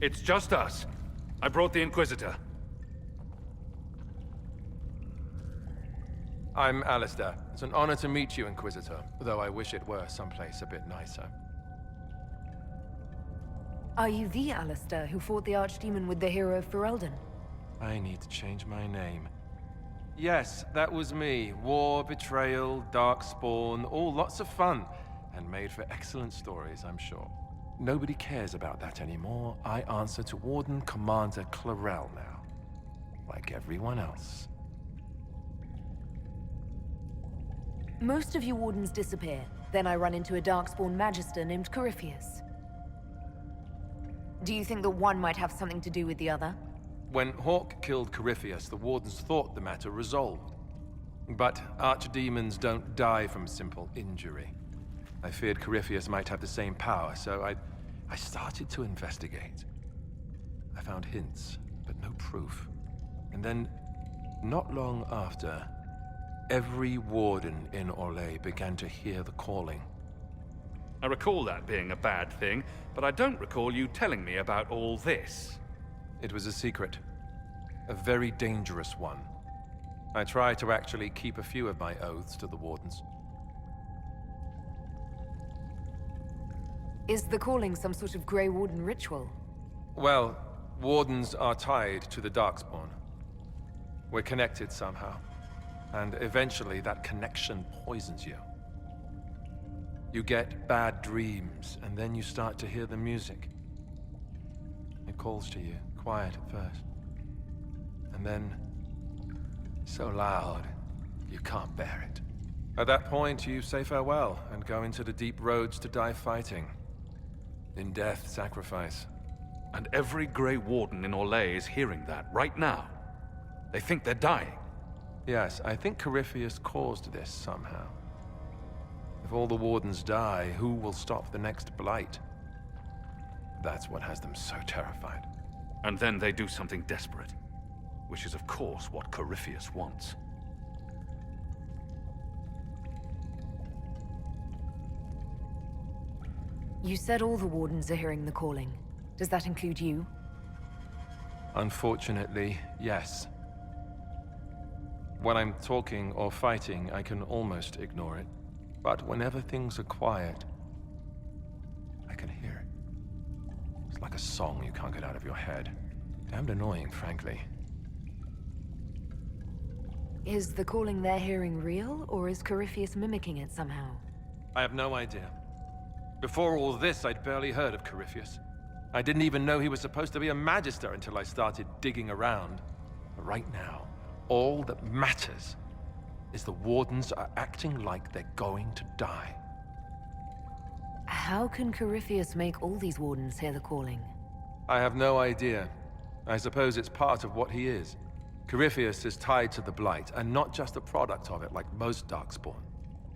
It's just us. I brought the Inquisitor. I'm Alistair. It's an honor to meet you, Inquisitor, though I wish it were someplace a bit nicer. Are you the Alistair who fought the Archdemon with the hero of Ferelden? I need to change my name. Yes, that was me. War, betrayal, darkspawn, all lots of fun, and made for excellent stories, I'm sure. Nobody cares about that anymore. I answer to Warden Commander Clarel now, like everyone else. Most of you Wardens disappear. Then I run into a Darkspawn Magister named Corypheus. Do you think that one might have something to do with the other? When Hawke killed Corypheus, the Wardens thought the matter resolved. But archdemons don't die from simple injury. I feared Corypheus might have the same power, so I started to investigate. I found hints, but no proof. And then, not long after, every Warden in Orlais began to hear the calling. I recall that being a bad thing, but I don't recall you telling me about all this. It was a secret. A very dangerous one. I try to actually keep a few of my oaths to the Wardens. Is the calling some sort of Grey Warden ritual? Well, Wardens are tied to the Darkspawn. We're connected somehow. And eventually that connection poisons you. You get bad dreams, and then you start to hear the music. It calls to you, quiet at first. And then, so loud, you can't bear it. At that point, you say farewell, and go into the deep roads to die fighting. In death, sacrifice. And every Grey Warden in Orlais is hearing that right now. They think they're dying. Yes, I think Corypheus caused this somehow. If all the Wardens die, who will stop the next blight? That's what has them so terrified. And then they do something desperate. Which is, of course, what Corypheus wants. You said all the Wardens are hearing the calling. Does that include you? Unfortunately, yes. When I'm talking or fighting, I can almost ignore it. But whenever things are quiet, I can hear it. It's like a song you can't get out of your head. Damned annoying, frankly. Is the calling they're hearing real, or is Corypheus mimicking it somehow? I have no idea. Before all this, I'd barely heard of Corypheus. I didn't even know he was supposed to be a Magister until I started digging around. But right now, all that matters is the Wardens are acting like they're going to die. How can Corypheus make all these Wardens hear the calling? I have no idea. I suppose it's part of what he is. Corypheus is tied to the Blight, and not just a product of it like most Darkspawn.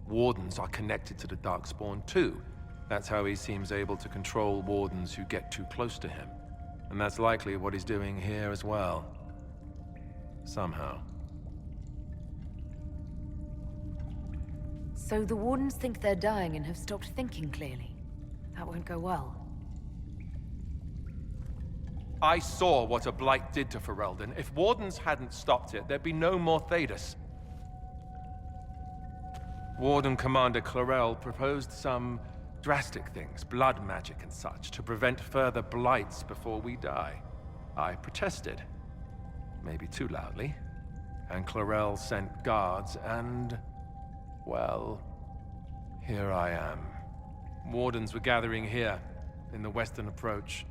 Wardens are connected to the Darkspawn too. That's how he seems able to control Wardens who get too close to him. And that's likely what he's doing here as well. Somehow. So the Wardens think they're dying and have stopped thinking clearly. That won't go well. I saw what a Blight did to Ferelden. If Wardens hadn't stopped it, there'd be no more Thedas. Warden Commander Clarel proposed some drastic things, blood magic and such, to prevent further blights before we die. I protested. Maybe too loudly. And Clarel sent guards and... well, here I am. Wardens were gathering here, in the western approach.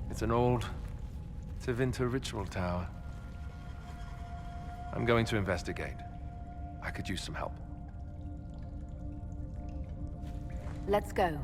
It's an old Tevinter ritual tower. I'm going to investigate. I could use some help. Let's go.